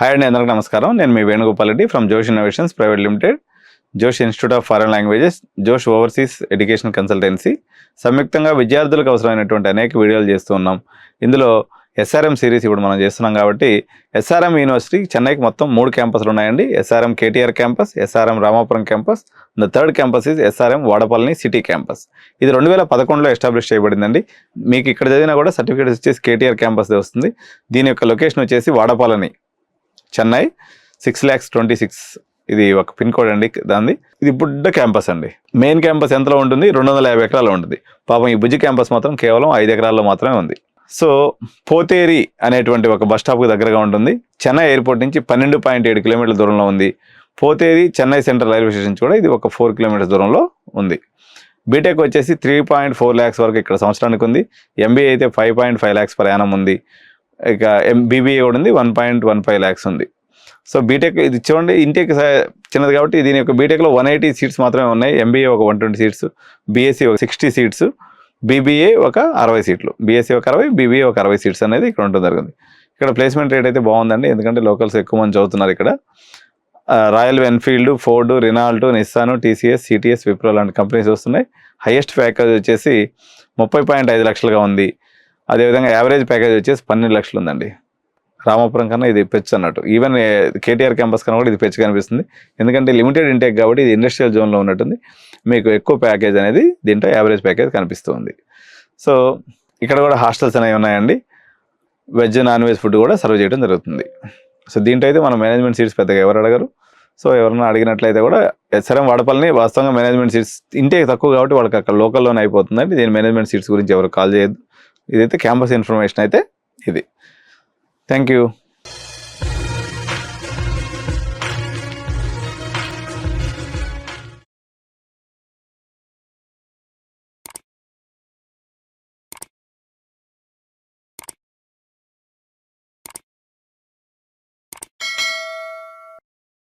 Hi అండి, అందరికీ నమస్కారం. నేను మీ వేణుగోపాల్ రెడ్డి ఫ్రమ్ జోష్ ఇన్నోవేషన్స్ ప్రైవేట్ లిమిటెడ్, జోష్ ఇన్స్టిట్యూట్ ఆఫ్ ఫారెన్ లాంగ్వేజెస్, జోష్ ఓవర్సీస్ ఎడ్యుకేషన్ కన్సల్టెన్సీ సంయుక్తంగా విద్యార్థులకు అవసరమైనటువంటి అనేక వీడియోలు చేస్తూ ఉన్నాం. ఇందులో ఎస్ఆర్ఎం సిరీస్ ఇప్పుడు మనం చేస్తున్నాం కాబట్టి ఎస్ఆర్ఎం యూనివర్సిటీ చెన్నైకి మొత్తం 3 క్యాంపస్లు ఉన్నాయండి. SRM KTR campus, SRM Ramapuram campus, the third campus is SRM Vadapalli city campus. ఇది 2011లో ఎస్టాబ్లిష్ చేయబడిందండి. మీకు ఇక్కడ చదివినా కూడా సర్టిఫికేట్స్ వచ్చేసి కేటీఆర్ క్యాంపస్ వస్తుంది. దీని యొక్క లొకేషన్ వచ్చేసి వాడపల్లి, చెన్నై 6,26,000. ఇది ఒక పిన్ కోడ్ అండి దాన్ని. ఇది బుడ్డ క్యాంపస్ అండి. మెయిన్ క్యాంపస్ ఎంతలో ఉంటుంది? 250 ఎకరాలు ఉంటుంది. పాపం ఈ బుజ్జి క్యాంపస్ మాత్రం కేవలం 5 ఎకరాల్లో మాత్రమే ఉంది. సో పోతేరి అనేటువంటి ఒక బస్ స్టాప్కి దగ్గరగా ఉంటుంది. చెన్నై ఎయిర్పోర్ట్ నుంచి 12.7 కిలోమీటర్ల దూరంలో ఉంది. పోతేరి చెన్నై సెంట్రల్ రైల్వే స్టేషన్ కూడా ఇది ఒక 4 కిలోమీటర్స్ దూరంలో ఉంది. బీటెక్ వచ్చేసి 3.4 lakhs వరకు ఇక్కడ సంవత్సరానికి ఉంది. ఎంబీఏ అయితే 5.5 lakhs per annum ఉంది. ఇక బీబీఏ కూడా ఉంది, 1.15 lakhs ఉంది. సో బీటెక్ ఇది చూడండి, ఇంటేక్ చిన్నది కాబట్టి దీని యొక్క బీటెక్లో 180 సీట్స్ మాత్రమే ఉన్నాయి. ఎంబీఏ ఒక 120 సీట్స్, బీఎస్సీ ఒక 60 సీట్స్, బీబీఏ ఒక 60 సీట్లు, బీఎస్సీ ఒక 60, బీబీఏ ఒక 60 సీట్స్ అనేది ఇక్కడ ఉంటుంది జరిగింది. ఇక్కడ ప్లేస్మెంట్ రేట్ అయితే బాగుందండి, ఎందుకంటే లోకల్స్ ఎక్కువ మంది చదువుతున్నారు ఇక్కడ. Royal Enfield, Ford, Renault, Nissan, TCS, CTS, Wipro లాంటి కంపెనీస్ వస్తున్నాయి. హైయెస్ట్ ప్యాకేజ్ వచ్చేసి 30.5 లక్షలుగా ఉంది. అదేవిధంగా యావరేజ్ ప్యాకేజ్ వచ్చేసి 12 లక్షలు ఉందండి. రామాపురం కన్నా ఇది పెచ్చు అన్నట్టు. ఈవెన్ కేటీఆర్ క్యాంపస్ కన్నా కూడా ఇది పెచ్చు కనిపిస్తుంది, ఎందుకంటే లిమిటెడ్ ఇంటేక్ కాబట్టి ఇది ఇండస్ట్రియల్ జోన్లో ఉన్నట్టుంది. మీకు ఎక్కువ ప్యాకేజ్ అనేది దీంట్లో యావరేజ్ ప్యాకేజ్ కనిపిస్తుంది. సో ఇక్కడ కూడా హాస్టల్స్ అనేవి ఉన్నాయండి. వెజ్, నాన్ వెజ్ ఫుడ్ కూడా సర్వ్ చేయడం జరుగుతుంది. సో దీంట్లో అయితే మన మేనేజ్మెంట్ సీట్స్ పెద్దగా ఎవరు అడగరు. సో ఎవరైనా అడిగినట్లయితే కూడా ఎస్ఆర్ఎం వాడపల్లిని వాస్తవంగా మేనేజ్మెంట్ సీట్స్ ఇంటేక్ తక్కువ కాబట్టి వాళ్ళకి అక్కడ లోకల్లోనే అయిపోతుందండి. దీని మేనేజ్మెంట్ సీట్స్ గురించి ఎవరు కాల్ చేయొద్దు. ఇదైతే క్యాంపస్ ఇన్ఫర్మేషన్ అయితే ఇది. Thank you.